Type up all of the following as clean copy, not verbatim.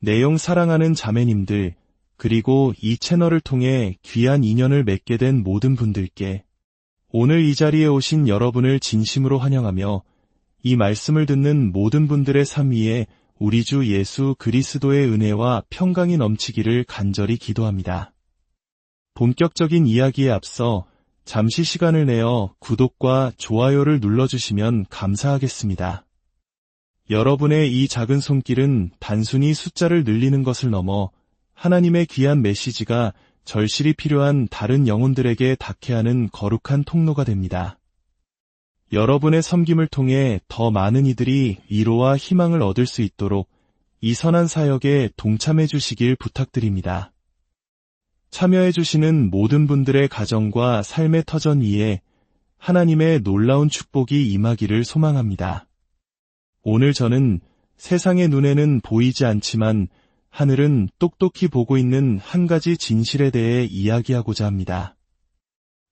내용 사랑하는 자매님들, 그리고 이 채널을 통해 귀한 인연을 맺게 된 모든 분들께 오늘 이 자리에 오신 여러분을 진심으로 환영하며 이 말씀을 듣는 모든 분들의 삶 위에 우리 주 예수 그리스도의 은혜와 평강이 넘치기를 간절히 기도합니다. 본격적인 이야기에 앞서 잠시 시간을 내어 구독과 좋아요를 눌러주시면 감사하겠습니다. 여러분의 이 작은 손길은 단순히 숫자를 늘리는 것을 넘어 하나님의 귀한 메시지가 절실히 필요한 다른 영혼들에게 닿게 하는 거룩한 통로가 됩니다. 여러분의 섬김을 통해 더 많은 이들이 위로와 희망을 얻을 수 있도록 이 선한 사역에 동참해 주시길 부탁드립니다. 참여해 주시는 모든 분들의 가정과 삶의 터전 위에 하나님의 놀라운 축복이 임하기를 소망합니다. 오늘 저는 세상의 눈에는 보이지 않지만 하늘은 똑똑히 보고 있는 한 가지 진실에 대해 이야기하고자 합니다.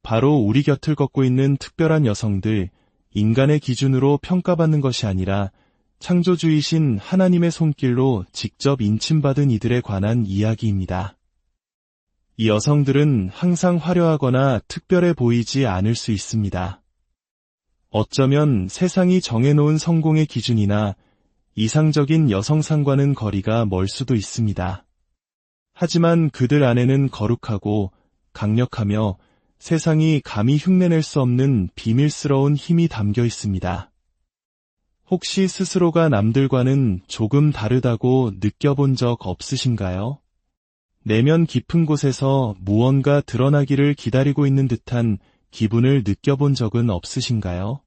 바로 우리 곁을 걷고 있는 특별한 여성들, 인간의 기준으로 평가받는 것이 아니라 창조주이신 하나님의 손길로 직접 인침받은 이들에 관한 이야기입니다. 이 여성들은 항상 화려하거나 특별해 보이지 않을 수 있습니다. 어쩌면 세상이 정해놓은 성공의 기준이나 이상적인 여성상과는 거리가 멀 수도 있습니다. 하지만 그들 안에는 거룩하고 강력하며 세상이 감히 흉내낼 수 없는 비밀스러운 힘이 담겨 있습니다. 혹시 스스로가 남들과는 조금 다르다고 느껴본 적 없으신가요? 내면 깊은 곳에서 무언가 드러나기를 기다리고 있는 듯한 기분을 느껴본 적은 없으신가요?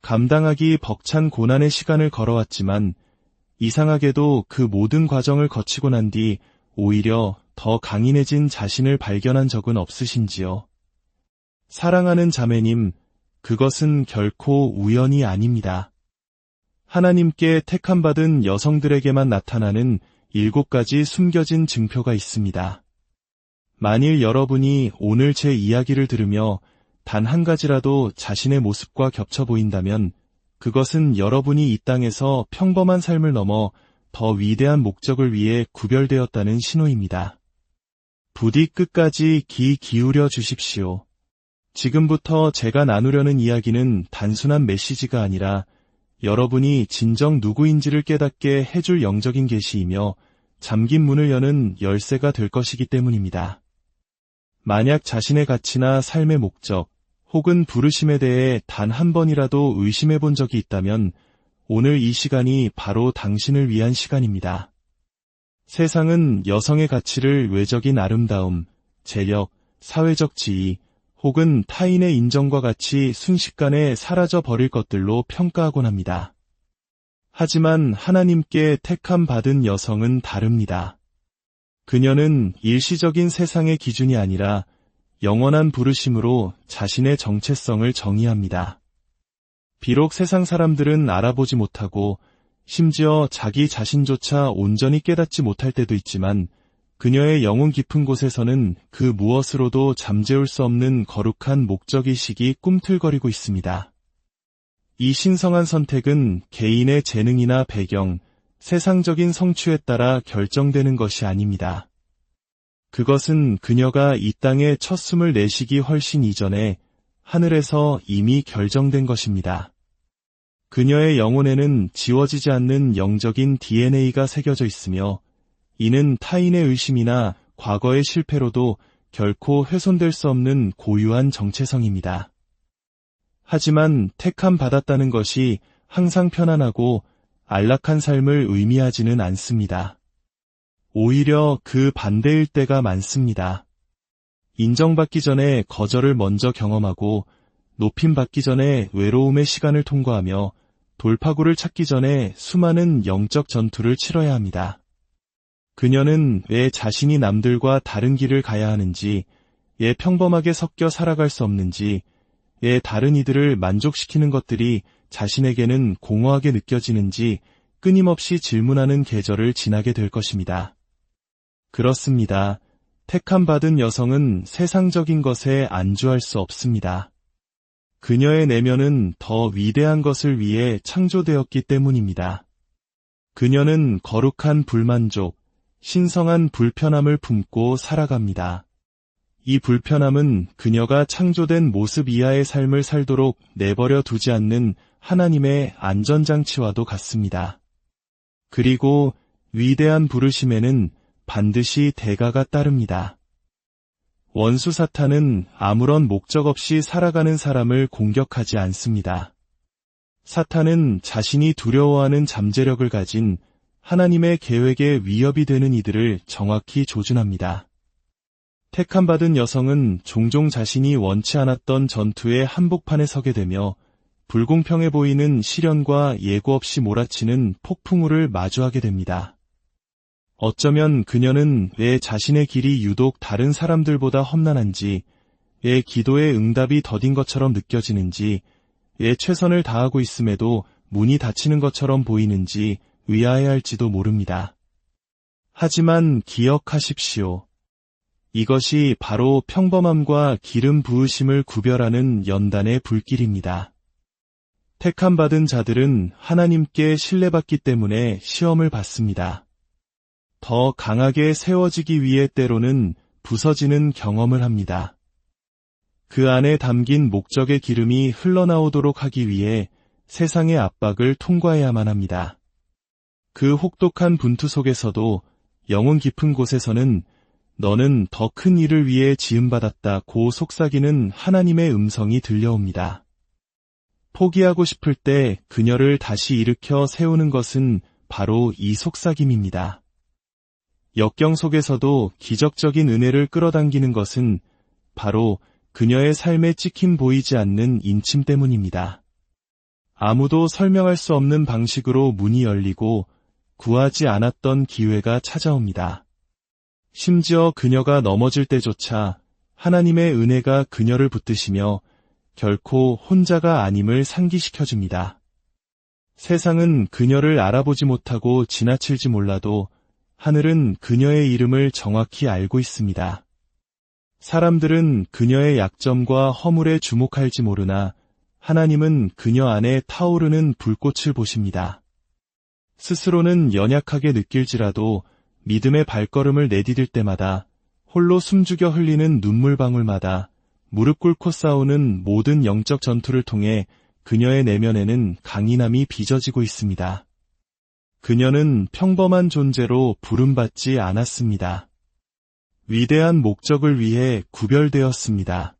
감당하기 벅찬 고난의 시간을 걸어왔지만 이상하게도 그 모든 과정을 거치고 난 뒤 오히려 더 강인해진 자신을 발견한 적은 없으신지요? 사랑하는 자매님, 그것은 결코 우연이 아닙니다. 하나님께 택함받은 여성들에게만 나타나는 7가지 숨겨진 증표가 있습니다. 만일 여러분이 오늘 제 이야기를 들으며 단 한 가지라도 자신의 모습과 겹쳐 보인다면 그것은 여러분이 이 땅에서 평범한 삶을 넘어 더 위대한 목적을 위해 구별되었다는 신호입니다. 부디 끝까지 귀 기울여 주십시오. 지금부터 제가 나누려는 이야기는 단순한 메시지가 아니라 여러분이 진정 누구인지를 깨닫게 해줄 영적인 계시이며 잠긴 문을 여는 열쇠가 될 것이기 때문입니다. 만약 자신의 가치나 삶의 목적, 혹은 부르심에 대해 단 한 번이라도 의심해 본 적이 있다면 오늘 이 시간이 바로 당신을 위한 시간입니다. 세상은 여성의 가치를 외적인 아름다움, 재력, 사회적 지위, 혹은 타인의 인정과 같이 순식간에 사라져 버릴 것들로 평가하곤 합니다. 하지만 하나님께 택함 받은 여성은 다릅니다. 그녀는 일시적인 세상의 기준이 아니라 영원한 부르심으로 자신의 정체성을 정의합니다. 비록 세상 사람들은 알아보지 못하고 심지어 자기 자신조차 온전히 깨닫지 못할 때도 있지만 그녀의 영혼 깊은 곳에서는 그 무엇으로도 잠재울 수 없는 거룩한 목적의식이 꿈틀거리고 있습니다. 이 신성한 선택은 개인의 재능이나 배경, 세상적인 성취에 따라 결정되는 것이 아닙니다. 그것은 그녀가 이 땅에 첫 숨을 내쉬기 훨씬 이전에 하늘에서 이미 결정된 것입니다. 그녀의 영혼에는 지워지지 않는 영적인 DNA가 새겨져 있으며 이는 타인의 의심이나 과거의 실패로도 결코 훼손될 수 없는 고유한 정체성입니다. 하지만 택함 받았다는 것이 항상 편안하고 안락한 삶을 의미하지는 않습니다. 오히려 그 반대일 때가 많습니다. 인정받기 전에 거절을 먼저 경험하고 높임받기 전에 외로움의 시간을 통과하며 돌파구를 찾기 전에 수많은 영적 전투를 치러야 합니다. 그녀는 왜 자신이 남들과 다른 길을 가야 하는지, 왜 평범하게 섞여 살아갈 수 없는지, 왜 다른 이들을 만족시키는 것들이 자신에게는 공허하게 느껴지는지 끊임없이 질문하는 계절을 지나게 될 것입니다. 그렇습니다. 택함받은 여성은 세상적인 것에 안주할 수 없습니다. 그녀의 내면은 더 위대한 것을 위해 창조되었기 때문입니다. 그녀는 거룩한 불만족, 신성한 불편함을 품고 살아갑니다. 이 불편함은 그녀가 창조된 모습 이하의 삶을 살도록 내버려 두지 않는 하나님의 안전장치와도 같습니다. 그리고 위대한 부르심에는 반드시 대가가 따릅니다. 원수 사탄은 아무런 목적 없이 살아가는 사람을 공격하지 않습니다. 사탄은 자신이 두려워하는 잠재력을 가진 하나님의 계획에 위협이 되는 이들을 정확히 조준합니다. 택함받은 여성은 종종 자신이 원치 않았던 전투의 한복판에 서게 되며 불공평해 보이는 시련과 예고 없이 몰아치는 폭풍우를 마주하게 됩니다. 어쩌면 그녀는 왜 자신의 길이 유독 다른 사람들보다 험난한지, 왜 기도의 응답이 더딘 것처럼 느껴지는지, 왜 최선을 다하고 있음에도 문이 닫히는 것처럼 보이는지 의아해할지도 모릅니다. 하지만 기억하십시오. 이것이 바로 평범함과 기름 부으심을 구별하는 연단의 불길입니다. 택함받은 자들은 하나님께 신뢰받기 때문에 시험을 받습니다. 더 강하게 세워지기 위해 때로는 부서지는 경험을 합니다. 그 안에 담긴 목적의 기름이 흘러나오도록 하기 위해 세상의 압박을 통과해야만 합니다. 그 혹독한 분투 속에서도 영혼 깊은 곳에서는 너는 더 큰 일을 위해 지음받았다고 속삭이는 하나님의 음성이 들려옵니다. 포기하고 싶을 때 그녀를 다시 일으켜 세우는 것은 바로 이 속삭임입니다. 역경 속에서도 기적적인 은혜를 끌어당기는 것은 바로 그녀의 삶에 찍힘 보이지 않는 인침 때문입니다. 아무도 설명할 수 없는 방식으로 문이 열리고 구하지 않았던 기회가 찾아옵니다. 심지어 그녀가 넘어질 때조차 하나님의 은혜가 그녀를 붙드시며 결코 혼자가 아님을 상기시켜줍니다. 세상은 그녀를 알아보지 못하고 지나칠지 몰라도 하늘은 그녀의 이름을 정확히 알고 있습니다. 사람들은 그녀의 약점과 허물에 주목할지 모르나 하나님은 그녀 안에 타오르는 불꽃을 보십니다. 스스로는 연약하게 느낄지라도 믿음의 발걸음을 내디딜 때마다 홀로 숨죽여 흘리는 눈물방울마다 무릎 꿇고 싸우는 모든 영적 전투를 통해 그녀의 내면에는 강인함이 빚어지고 있습니다. 그녀는 평범한 존재로 부름받지 않았습니다. 위대한 목적을 위해 구별되었습니다.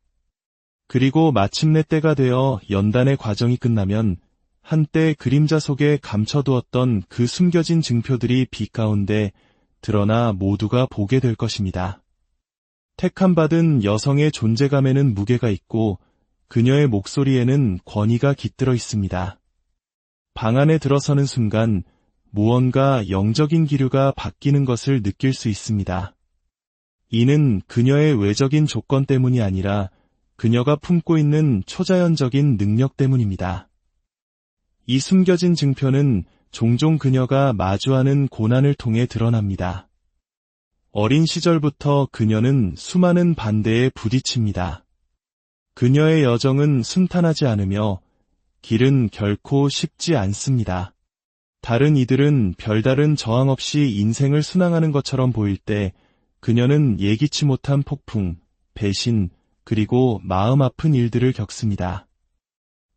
그리고 마침내 때가 되어 연단의 과정이 끝나면 한때 그림자 속에 감춰두었던 그 숨겨진 증표들이 빛 가운데 드러나 모두가 보게 될 것입니다. 택함받은 여성의 존재감에는 무게가 있고 그녀의 목소리에는 권위가 깃들어 있습니다. 방 안에 들어서는 순간 무언가 영적인 기류가 바뀌는 것을 느낄 수 있습니다. 이는 그녀의 외적인 조건 때문이 아니라 그녀가 품고 있는 초자연적인 능력 때문입니다. 이 숨겨진 증표는 종종 그녀가 마주하는 고난을 통해 드러납니다. 어린 시절부터 그녀는 수많은 반대에 부딪힙니다. 그녀의 여정은 순탄하지 않으며 길은 결코 쉽지 않습니다. 다른 이들은 별다른 저항 없이 인생을 순항하는 것처럼 보일 때 그녀는 예기치 못한 폭풍, 배신, 그리고 마음 아픈 일들을 겪습니다.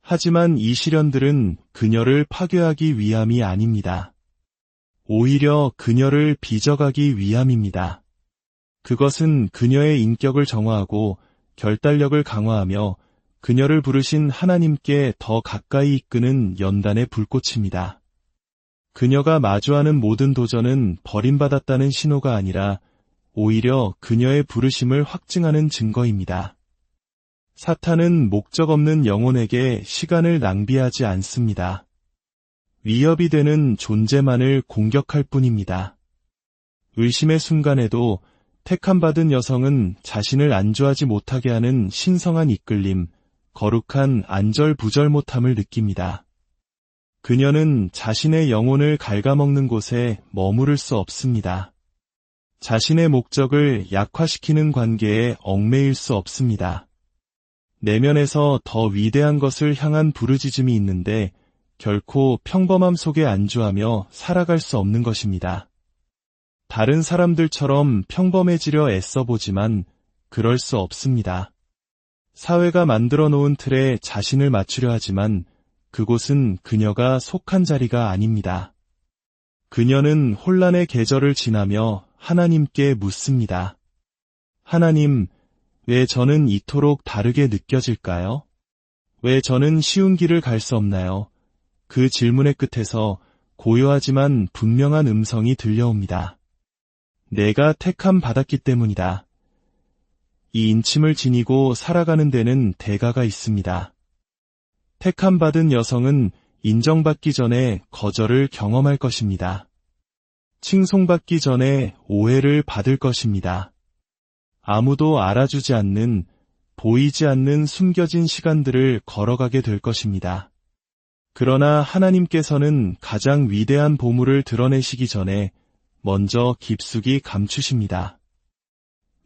하지만 이 시련들은 그녀를 파괴하기 위함이 아닙니다. 오히려 그녀를 빚어가기 위함입니다. 그것은 그녀의 인격을 정화하고 결단력을 강화하며 그녀를 부르신 하나님께 더 가까이 이끄는 연단의 불꽃입니다. 그녀가 마주하는 모든 도전은 버림받았다는 신호가 아니라 오히려 그녀의 부르심을 확증하는 증거입니다. 사탄은 목적 없는 영혼에게 시간을 낭비하지 않습니다. 위협이 되는 존재만을 공격할 뿐입니다. 의심의 순간에도 택함받은 여성은 자신을 안주하지 못하게 하는 신성한 이끌림, 거룩한 안절부절 못함을 느낍니다. 그녀는 자신의 영혼을 갉아먹는 곳에 머무를 수 없습니다. 자신의 목적을 약화시키는 관계에 얽매일 수 없습니다. 내면에서 더 위대한 것을 향한 부르짖음이 있는데 결코 평범함 속에 안주하며 살아갈 수 없는 것입니다. 다른 사람들처럼 평범해지려 애써보지만 그럴 수 없습니다. 사회가 만들어 놓은 틀에 자신을 맞추려 하지만 그곳은 그녀가 속한 자리가 아닙니다. 그녀는 혼란의 계절을 지나며 하나님께 묻습니다. 하나님, 왜 저는 이토록 다르게 느껴질까요? 왜 저는 쉬운 길을 갈 수 없나요? 그 질문의 끝에서 고요하지만 분명한 음성이 들려옵니다. 내가 택함 받았기 때문이다. 이 인침을 지니고 살아가는 데는 대가가 있습니다. 택함 받은 여성은 인정받기 전에 거절을 경험할 것입니다. 칭송받기 전에 오해를 받을 것입니다. 아무도 알아주지 않는, 보이지 않는 숨겨진 시간들을 걸어가게 될 것입니다. 그러나 하나님께서는 가장 위대한 보물을 드러내시기 전에 먼저 깊숙이 감추십니다.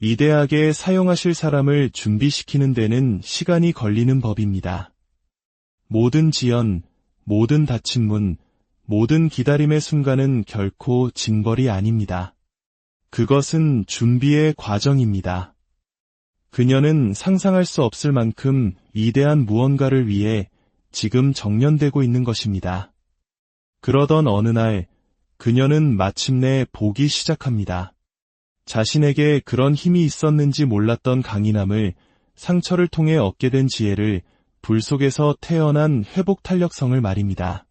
위대하게 사용하실 사람을 준비시키는 데는 시간이 걸리는 법입니다. 모든 지연, 모든 닫힌 문, 모든 기다림의 순간은 결코 징벌이 아닙니다. 그것은 준비의 과정입니다. 그녀는 상상할 수 없을 만큼 위대한 무언가를 위해 지금 정련되고 있는 것입니다. 그러던 어느 날, 그녀는 마침내 보기 시작합니다. 자신에게 그런 힘이 있었는지 몰랐던 강인함을, 상처를 통해 얻게 된 지혜를, 불 속에서 태어난 회복 탄력성을 말입니다.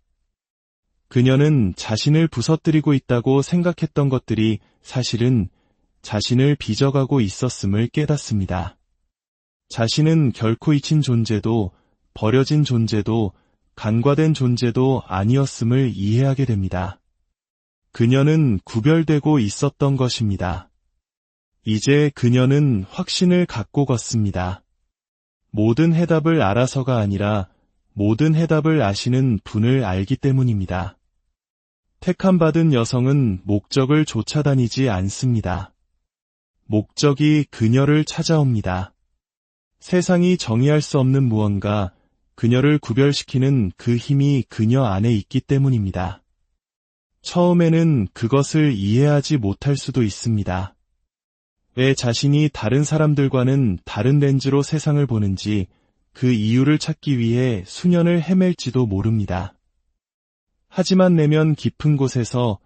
그녀는 자신을 부서뜨리고 있다고 생각했던 것들이 사실은 자신을 빚어가고 있었음을 깨닫습니다. 자신은 결코 잊힌 존재도, 버려진 존재도, 간과된 존재도 아니었음을 이해하게 됩니다. 그녀는 구별되고 있었던 것입니다. 이제 그녀는 확신을 갖고 걷습니다. 모든 해답을 알아서가 아니라 모든 해답을 아시는 분을 알기 때문입니다. 택함받은 여성은 목적을 쫓아다니지 않습니다. 목적이 그녀를 찾아옵니다. 세상이 정의할 수 없는 무언가, 그녀를 구별시키는 그 힘이 그녀 안에 있기 때문입니다. 처음에는 그것을 이해하지 못할 수도 있습니다. 왜 자신이 다른 사람들과는 다른 렌즈로 세상을 보는지 그 이유를 찾기 위해 수년을 헤맬지도 모릅니다. 하지만 내면 깊은 곳에서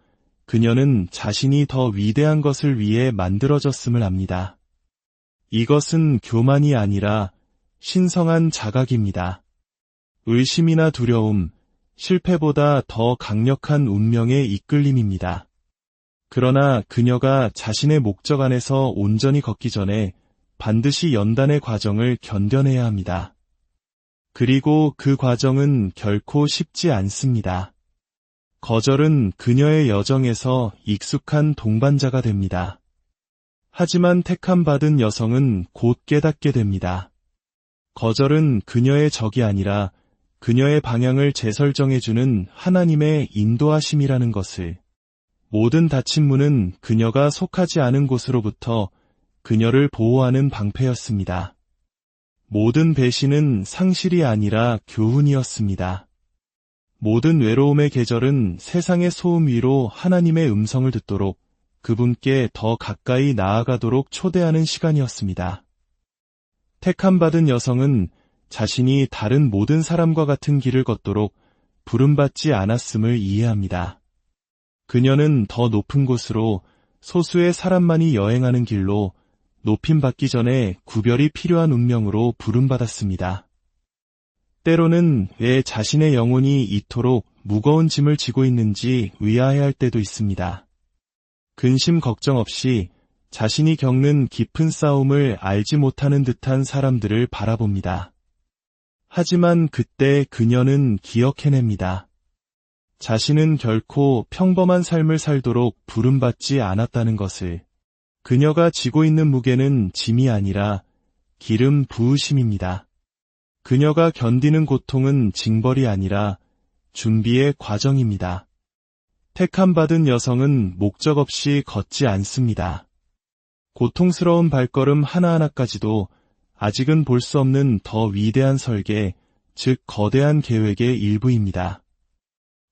그녀는 자신이 더 위대한 것을 위해 만들어졌음을 압니다. 이것은 교만이 아니라 신성한 자각입니다. 의심이나 두려움, 실패보다 더 강력한 운명의 이끌림입니다. 그러나 그녀가 자신의 목적 안에서 온전히 걷기 전에 반드시 연단의 과정을 견뎌내야 합니다. 그리고 그 과정은 결코 쉽지 않습니다. 거절은 그녀의 여정에서 익숙한 동반자가 됩니다. 하지만 택함받은 여성은 곧 깨닫게 됩니다. 거절은 그녀의 적이 아니라 그녀의 방향을 재설정해주는 하나님의 인도하심이라는 것을, 모든 닫힌 문은 그녀가 속하지 않은 곳으로부터 그녀를 보호하는 방패였습니다. 모든 배신은 상실이 아니라 교훈이었습니다. 모든 외로움의 계절은 세상의 소음 위로 하나님의 음성을 듣도록, 그분께 더 가까이 나아가도록 초대하는 시간이었습니다. 택함받은 여성은 자신이 다른 모든 사람과 같은 길을 걷도록 부름받지 않았음을 이해합니다. 그녀는 더 높은 곳으로, 소수의 사람만이 여행하는 길로, 높임받기 전에 구별이 필요한 운명으로 부름받았습니다. 때로는 왜 자신의 영혼이 이토록 무거운 짐을 지고 있는지 의아해할 때도 있습니다. 근심 걱정 없이 자신이 겪는 깊은 싸움을 알지 못하는 듯한 사람들을 바라봅니다. 하지만 그때 그녀는 기억해냅니다. 자신은 결코 평범한 삶을 살도록 부름받지 않았다는 것을. 그녀가 지고 있는 무게는 짐이 아니라 기름 부으심입니다. 그녀가 견디는 고통은 징벌이 아니라 준비의 과정입니다. 택함받은 여성은 목적 없이 걷지 않습니다. 고통스러운 발걸음 하나하나까지도 아직은 볼 수 없는 더 위대한 설계, 즉 거대한 계획의 일부입니다.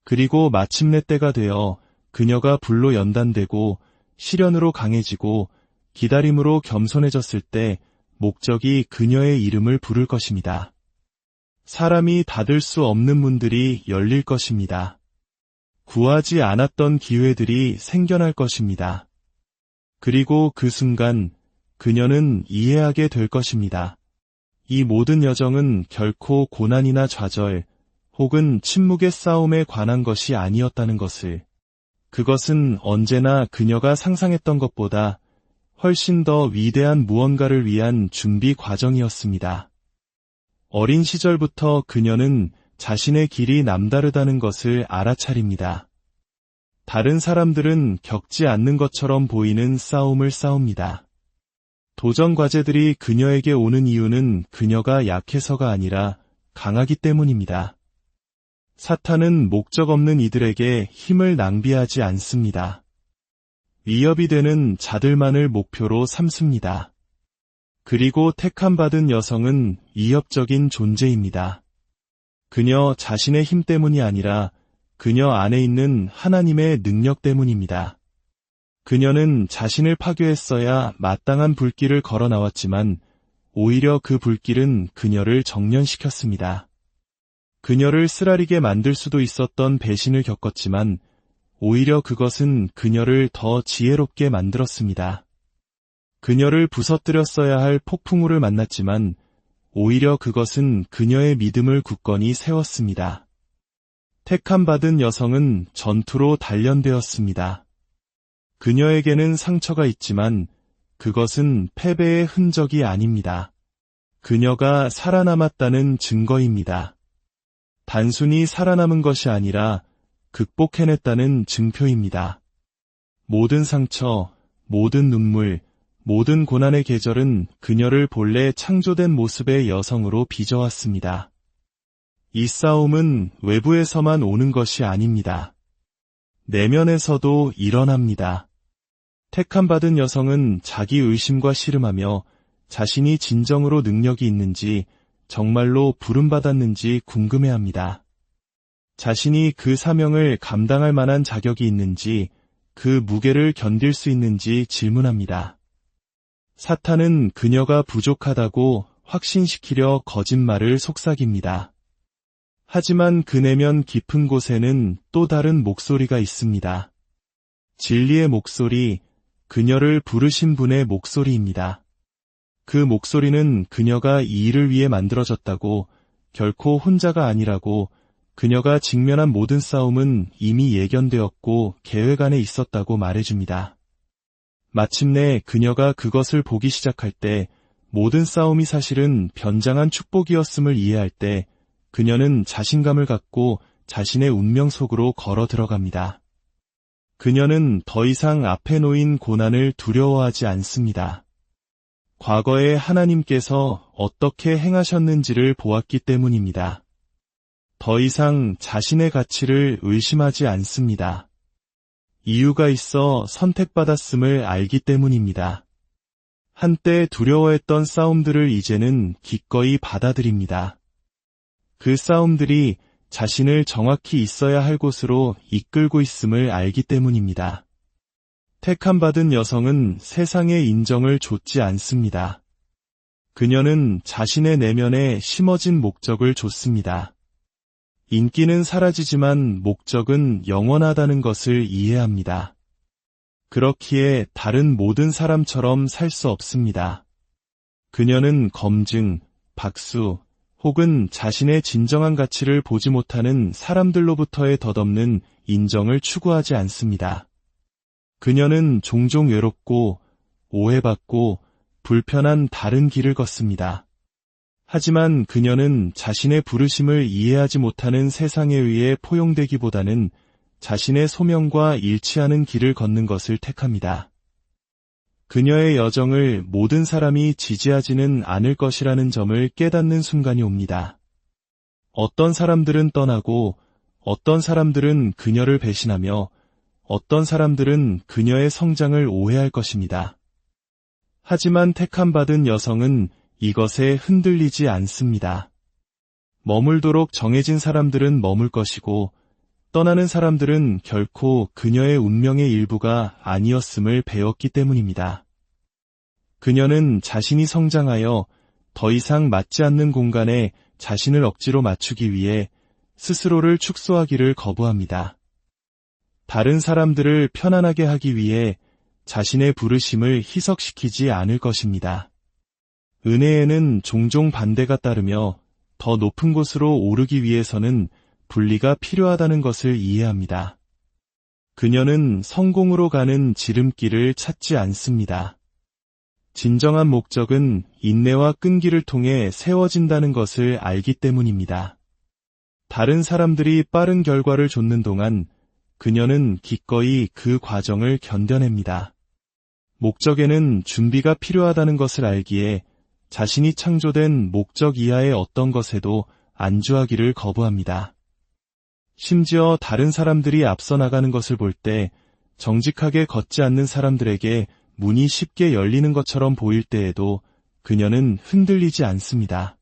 그리고 마침내 때가 되어 그녀가 불로 연단되고 시련으로 강해지고 기다림으로 겸손해졌을 때 목적이 그녀의 이름을 부를 것입니다. 사람이 닫을 수 없는 문들이 열릴 것입니다. 구하지 않았던 기회들이 생겨날 것입니다. 그리고 그 순간 그녀는 이해하게 될 것입니다. 이 모든 여정은 결코 고난이나 좌절 혹은 침묵의 싸움에 관한 것이 아니었다는 것을, 그것은 언제나 그녀가 상상했던 것보다 훨씬 더 위대한 무언가를 위한 준비 과정이었습니다. 어린 시절부터 그녀는 자신의 길이 남다르다는 것을 알아차립니다. 다른 사람들은 겪지 않는 것처럼 보이는 싸움을 싸웁니다. 도전 과제들이 그녀에게 오는 이유는 그녀가 약해서가 아니라 강하기 때문입니다. 사탄은 목적 없는 이들에게 힘을 낭비하지 않습니다. 위협이 되는 자들만을 목표로 삼습니다. 그리고 택함받은 여성은 위협적인 존재입니다. 그녀 자신의 힘 때문이 아니라 그녀 안에 있는 하나님의 능력 때문입니다. 그녀는 자신을 파괴했어야 마땅한 불길을 걸어 나왔지만 오히려 그 불길은 그녀를 정련시켰습니다. 그녀를 쓰라리게 만들 수도 있었던 배신을 겪었지만 오히려 그것은 그녀를 더 지혜롭게 만들었습니다. 그녀를 부서뜨렸어야 할 폭풍우를 만났지만 오히려 그것은 그녀의 믿음을 굳건히 세웠습니다. 택함받은 여성은 전투로 단련되었습니다. 그녀에게는 상처가 있지만 그것은 패배의 흔적이 아닙니다. 그녀가 살아남았다는 증거입니다. 단순히 살아남은 것이 아니라 극복해냈다는 증표입니다. 모든 상처, 모든 눈물, 모든 고난의 계절은 그녀를 본래 창조된 모습의 여성으로 빚어왔습니다. 이 싸움은 외부에서만 오는 것이 아닙니다. 내면에서도 일어납니다. 택함받은 여성은 자기 의심과 씨름하며 자신이 진정으로 능력이 있는지, 정말로 부름받았는지 궁금해합니다. 자신이 그 사명을 감당할 만한 자격이 있는지, 그 무게를 견딜 수 있는지 질문합니다. 사탄은 그녀가 부족하다고 확신시키려 거짓말을 속삭입니다. 하지만 그 내면 깊은 곳에는 또 다른 목소리가 있습니다. 진리의 목소리, 그녀를 부르신 분의 목소리입니다. 그 목소리는 그녀가 이 일을 위해 만들어졌다고, 결코 혼자가 아니라고, 그녀가 직면한 모든 싸움은 이미 예견되었고 계획 안에 있었다고 말해줍니다. 마침내 그녀가 그것을 보기 시작할 때, 모든 싸움이 사실은 변장한 축복이었음을 이해할 때, 그녀는 자신감을 갖고 자신의 운명 속으로 걸어 들어갑니다. 그녀는 더 이상 앞에 놓인 고난을 두려워하지 않습니다. 과거에 하나님께서 어떻게 행하셨는지를 보았기 때문입니다. 더 이상 자신의 가치를 의심하지 않습니다. 이유가 있어 선택받았음을 알기 때문입니다. 한때 두려워했던 싸움들을 이제는 기꺼이 받아들입니다. 그 싸움들이 자신을 정확히 있어야 할 곳으로 이끌고 있음을 알기 때문입니다. 택함받은 여성은 세상의 인정을 좇지 않습니다. 그녀는 자신의 내면에 심어진 목적을 좇습니다. 인기는 사라지지만 목적은 영원하다는 것을 이해합니다. 그렇기에 다른 모든 사람처럼 살 수 없습니다. 그녀는 검증, 박수, 혹은 자신의 진정한 가치를 보지 못하는 사람들로부터의 덧없는 인정을 추구하지 않습니다. 그녀는 종종 외롭고 오해받고 불편한 다른 길을 걷습니다. 하지만 그녀는 자신의 부르심을 이해하지 못하는 세상에 의해 포용되기보다는 자신의 소명과 일치하는 길을 걷는 것을 택합니다. 그녀의 여정을 모든 사람이 지지하지는 않을 것이라는 점을 깨닫는 순간이 옵니다. 어떤 사람들은 떠나고, 어떤 사람들은 그녀를 배신하며, 어떤 사람들은 그녀의 성장을 오해할 것입니다. 하지만 택함받은 여성은 이것에 흔들리지 않습니다. 머물도록 정해진 사람들은 머물 것이고, 떠나는 사람들은 결코 그녀의 운명의 일부가 아니었음을 배웠기 때문입니다. 그녀는 자신이 성장하여 더 이상 맞지 않는 공간에 자신을 억지로 맞추기 위해 스스로를 축소하기를 거부합니다. 다른 사람들을 편안하게 하기 위해 자신의 부르심을 희석시키지 않을 것입니다. 은혜에는 종종 반대가 따르며 더 높은 곳으로 오르기 위해서는 분리가 필요하다는 것을 이해합니다. 그녀는 성공으로 가는 지름길을 찾지 않습니다. 진정한 목적은 인내와 끈기를 통해 세워진다는 것을 알기 때문입니다. 다른 사람들이 빠른 결과를 좇는 동안 그녀는 기꺼이 그 과정을 견뎌냅니다. 목적에는 준비가 필요하다는 것을 알기에 자신이 창조된 목적 이하의 어떤 것에도 안주하기를 거부합니다. 심지어 다른 사람들이 앞서 나가는 것을 볼 때 정직하게 걷지 않는 사람들에게 문이 쉽게 열리는 것처럼 보일 때에도 그녀는 흔들리지 않습니다.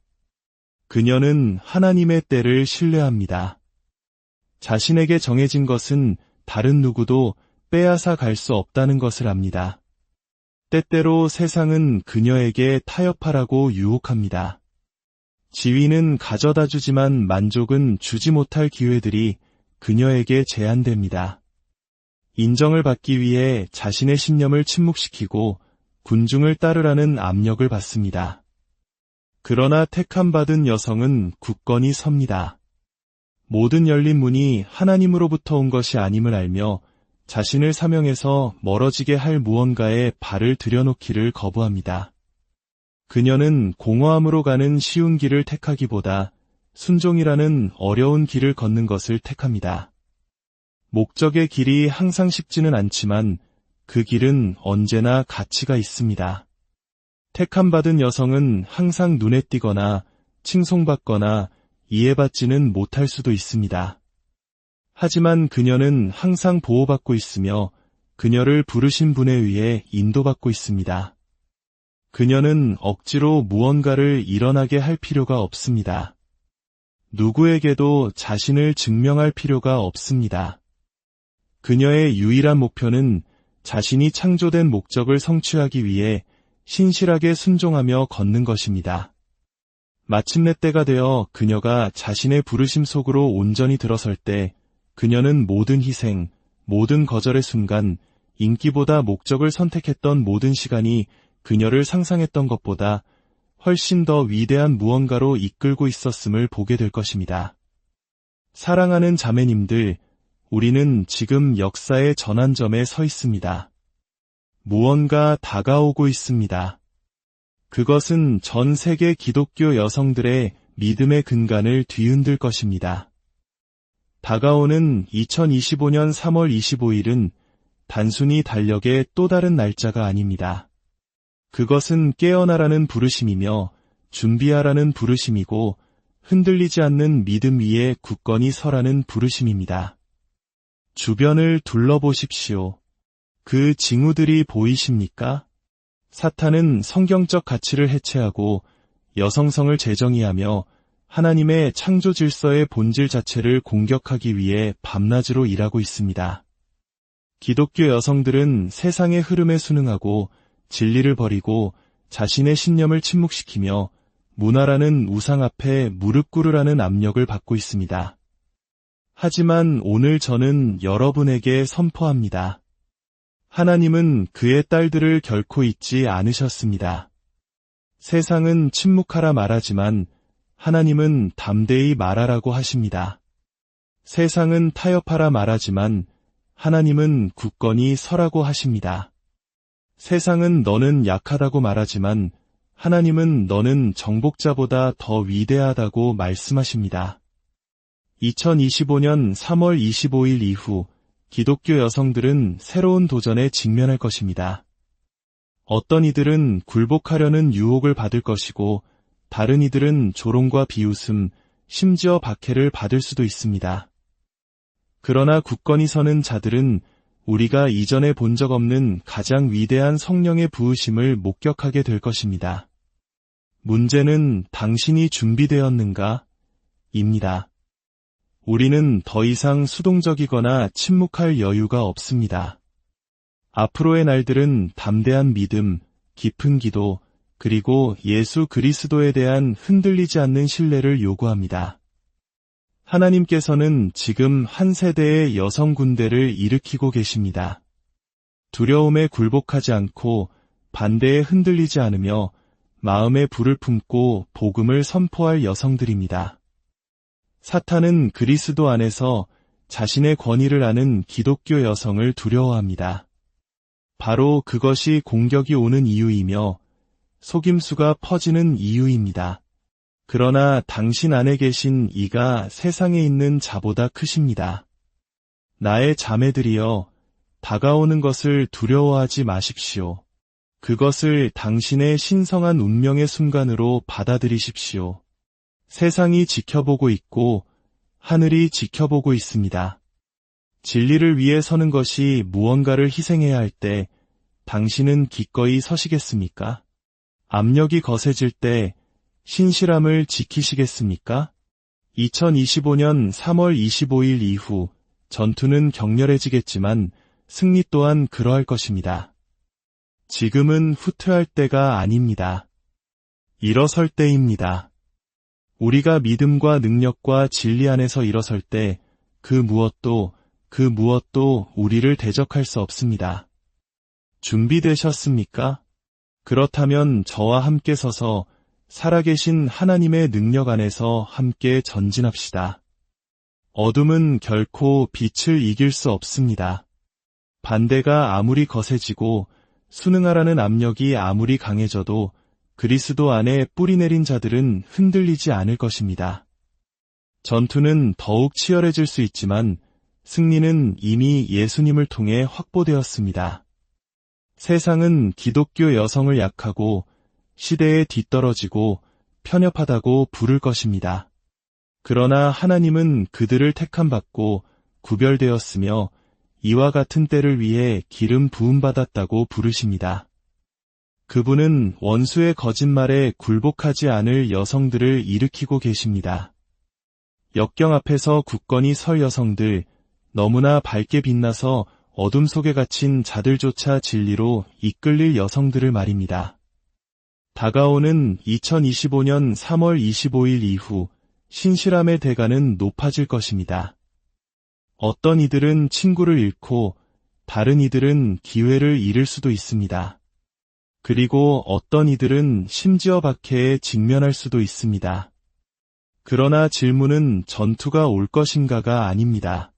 그녀는 하나님의 때를 신뢰합니다. 자신에게 정해진 것은 다른 누구도 빼앗아 갈 수 없다는 것을 압니다. 때때로 세상은 그녀에게 타협하라고 유혹합니다. 지위는 가져다 주지만 만족은 주지 못할 기회들이 그녀에게 제한됩니다. 인정을 받기 위해 자신의 신념을 침묵시키고 군중을 따르라는 압력을 받습니다. 그러나 택함받은 여성은 굳건히 섭니다. 모든 열린 문이 하나님으로부터 온 것이 아님을 알며 자신을 사명에서 멀어지게 할 무언가에 발을 들여놓기를 거부합니다. 그녀는 공허함으로 가는 쉬운 길을 택하기보다 순종이라는 어려운 길을 걷는 것을 택합니다. 목적의 길이 항상 쉽지는 않지만 그 길은 언제나 가치가 있습니다. 택함받은 여성은 항상 눈에 띄거나 칭송받거나 이해받지는 못할 수도 있습니다. 하지만 그녀는 항상 보호받고 있으며 그녀를 부르신 분에 의해 인도받고 있습니다. 그녀는 억지로 무언가를 일어나게 할 필요가 없습니다. 누구에게도 자신을 증명할 필요가 없습니다. 그녀의 유일한 목표는 자신이 창조된 목적을 성취하기 위해 신실하게 순종하며 걷는 것입니다. 마침내 때가 되어 그녀가 자신의 부르심 속으로 온전히 들어설 때 그녀는 모든 희생, 모든 거절의 순간, 인기보다 목적을 선택했던 모든 시간이 그녀를 상상했던 것보다 훨씬 더 위대한 무언가로 이끌고 있었음을 보게 될 것입니다. 사랑하는 자매님들, 우리는 지금 역사의 전환점에 서 있습니다. 무언가 다가오고 있습니다. 그것은 전 세계 기독교 여성들의 믿음의 근간을 뒤흔들 것입니다. 다가오는 2025년 3월 25일은 단순히 달력의 또 다른 날짜가 아닙니다. 그것은 깨어나라는 부르심이며 준비하라는 부르심이고 흔들리지 않는 믿음 위에 굳건히 서라는 부르심입니다. 주변을 둘러보십시오. 그 징후들이 보이십니까? 사탄은 성경적 가치를 해체하고 여성성을 재정의하며 하나님의 창조 질서의 본질 자체를 공격하기 위해 밤낮으로 일하고 있습니다. 기독교 여성들은 세상의 흐름에 순응하고 진리를 버리고 자신의 신념을 침묵시키며 문화라는 우상 앞에 무릎 꿇으라는 압력을 받고 있습니다. 하지만 오늘 저는 여러분에게 선포합니다. 하나님은 그의 딸들을 결코 잊지 않으셨습니다. 세상은 침묵하라 말하지만 하나님은 담대히 말하라고 하십니다. 세상은 타협하라 말하지만 하나님은 굳건히 서라고 하십니다. 세상은 너는 약하다고 말하지만 하나님은 너는 정복자보다 더 위대하다고 말씀하십니다. 2025년 3월 25일 이후 기독교 여성들은 새로운 도전에 직면할 것입니다. 어떤 이들은 굴복하려는 유혹을 받을 것이고 다른 이들은 조롱과 비웃음, 심지어 박해를 받을 수도 있습니다. 그러나 굳건히 서는 자들은 우리가 이전에 본 적 없는 가장 위대한 성령의 부으심을 목격하게 될 것입니다. 문제는 당신이 준비되었는가? 입니다. 우리는 더 이상 수동적이거나 침묵할 여유가 없습니다. 앞으로의 날들은 담대한 믿음, 깊은 기도, 그리고 예수 그리스도에 대한 흔들리지 않는 신뢰를 요구합니다. 하나님께서는 지금 한 세대의 여성 군대를 일으키고 계십니다. 두려움에 굴복하지 않고 반대에 흔들리지 않으며 마음에 불을 품고 복음을 선포할 여성들입니다. 사탄은 그리스도 안에서 자신의 권위를 아는 기독교 여성을 두려워합니다. 바로 그것이 공격이 오는 이유이며 속임수가 퍼지는 이유입니다. 그러나 당신 안에 계신 이가 세상에 있는 자보다 크십니다. 나의 자매들이여, 다가오는 것을 두려워하지 마십시오. 그것을 당신의 신성한 운명의 순간으로 받아들이십시오. 세상이 지켜보고 있고 하늘이 지켜보고 있습니다. 진리를 위해 서는 것이 무언가를 희생해야 할 때 당신은 기꺼이 서시겠습니까? 압력이 거세질 때 신실함을 지키시겠습니까? 2025년 3월 25일 이후 전투는 격렬해지겠지만 승리 또한 그러할 것입니다. 지금은 후퇴할 때가 아닙니다. 일어설 때입니다. 우리가 믿음과 능력과 진리 안에서 일어설 때 그 무엇도 우리를 대적할 수 없습니다. 준비되셨습니까? 그렇다면 저와 함께 서서 살아계신 하나님의 능력 안에서 함께 전진합시다. 어둠은 결코 빛을 이길 수 없습니다. 반대가 아무리 거세지고 순응하라는 압력이 아무리 강해져도 그리스도 안에 뿌리 내린 자들은 흔들리지 않을 것입니다. 전투는 더욱 치열해질 수 있지만 승리는 이미 예수님을 통해 확보되었습니다. 세상은 기독교 여성을 약하고 시대에 뒤떨어지고 편협하다고 부를 것입니다. 그러나 하나님은 그들을 택함받고 구별되었으며 이와 같은 때를 위해 기름 부음받았다고 부르십니다. 그분은 원수의 거짓말에 굴복하지 않을 여성들을 일으키고 계십니다. 역경 앞에서 굳건히 설 여성들, 너무나 밝게 빛나서 어둠 속에 갇힌 자들조차 진리로 이끌릴 여성들을 말입니다. 다가오는 2025년 3월 25일 이후 신실함의 대가는 높아질 것입니다. 어떤 이들은 친구를 잃고 다른 이들은 기회를 잃을 수도 있습니다. 그리고 어떤 이들은 심지어 박해에 직면할 수도 있습니다. 그러나 질문은 전투가 올 것인가가 아닙니다.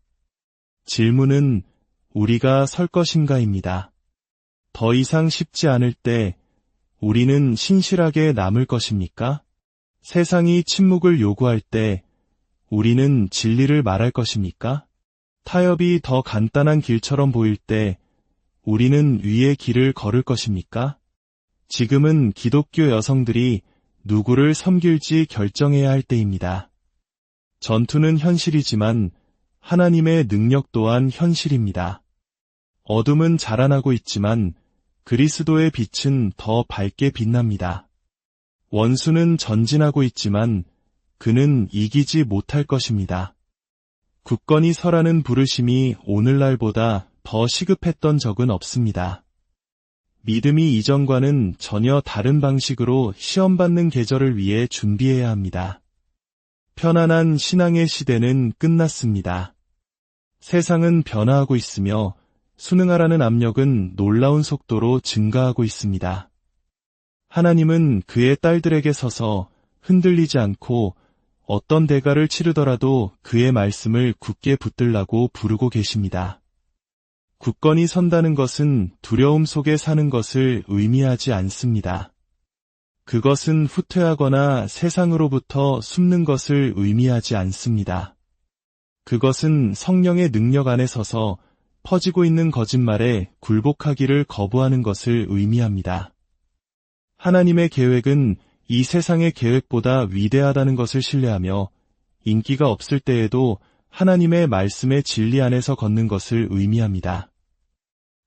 질문은 우리가 설 것인가입니다. 더 이상 쉽지 않을 때 우리는 신실하게 남을 것입니까? 세상이 침묵을 요구할 때 우리는 진리를 말할 것입니까? 타협이 더 간단한 길처럼 보일 때 우리는 위의 길을 걸을 것입니까? 지금은 기독교 여성들이 누구를 섬길지 결정해야 할 때입니다. 전투는 현실이지만 하나님의 능력 또한 현실입니다. 어둠은 자라나고 있지만 그리스도의 빛은 더 밝게 빛납니다. 원수는 전진하고 있지만 그는 이기지 못할 것입니다. 굳건히 서라는 부르심이 오늘날보다 더 시급했던 적은 없습니다. 믿음이 이전과는 전혀 다른 방식으로 시험받는 계절을 위해 준비해야 합니다. 편안한 신앙의 시대는 끝났습니다. 세상은 변화하고 있으며 순응하라는 압력은 놀라운 속도로 증가하고 있습니다. 하나님은 그의 딸들에게 서서 흔들리지 않고 어떤 대가를 치르더라도 그의 말씀을 굳게 붙들라고 부르고 계십니다. 굳건히 선다는 것은 두려움 속에 사는 것을 의미하지 않습니다. 그것은 후퇴하거나 세상으로부터 숨는 것을 의미하지 않습니다. 그것은 성령의 능력 안에 서서 퍼지고 있는 거짓말에 굴복하기를 거부하는 것을 의미합니다. 하나님의 계획은 이 세상의 계획보다 위대하다는 것을 신뢰하며 인기가 없을 때에도 하나님의 말씀의 진리 안에서 걷는 것을 의미합니다.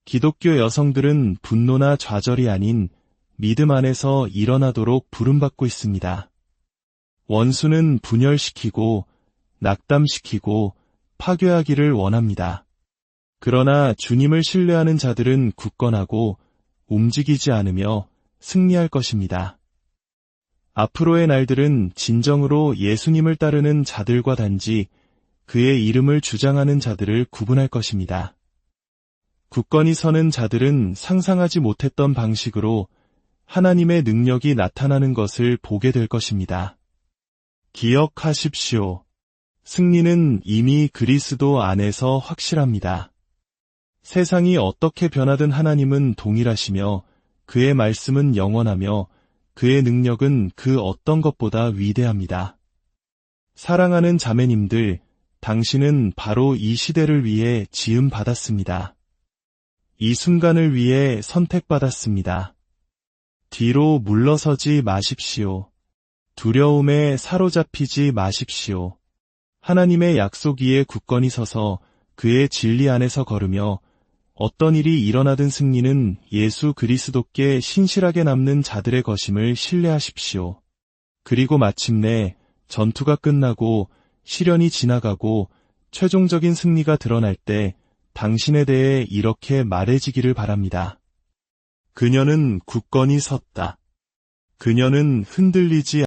기독교 여성들은 분노나 좌절이 아닌 믿음 안에서 일어나도록 부름받고 있습니다. 원수는 분열시키고 낙담시키고 파괴하기를 원합니다. 그러나 주님을 신뢰하는 자들은 굳건하고 움직이지 않으며 승리할 것입니다. 앞으로의 날들은 진정으로 예수님을 따르는 자들과 단지 그의 이름을 주장하는 자들을 구분할 것입니다. 굳건히 서는 자들은 상상하지 못했던 방식으로 하나님의 능력이 나타나는 것을 보게 될 것입니다. 기억하십시오. 승리는 이미 그리스도 안에서 확실합니다. 세상이 어떻게 변하든 하나님은 동일하시며 그의 말씀은 영원하며 그의 능력은 그 어떤 것보다 위대합니다. 사랑하는 자매님들, 당신은 바로 이 시대를 위해 지음받았습니다. 이 순간을 위해 선택받았습니다. 뒤로 물러서지 마십시오. 두려움에 사로잡히지 마십시오. 하나님의 약속 위에 굳건히 서서 그의 진리 안에서 걸으며 어떤 일이 일어나든 승리는 예수 그리스도께 신실하게 남는 자들의 것임을 신뢰하십시오. 그리고 마침내 전투가 끝나고 시련이 지나가고 최종적인 승리가 드러날 때 당신에 대해 이렇게 말해지기를 바랍니다. 그녀는 굳건히 섰다. 그녀는 흔들리지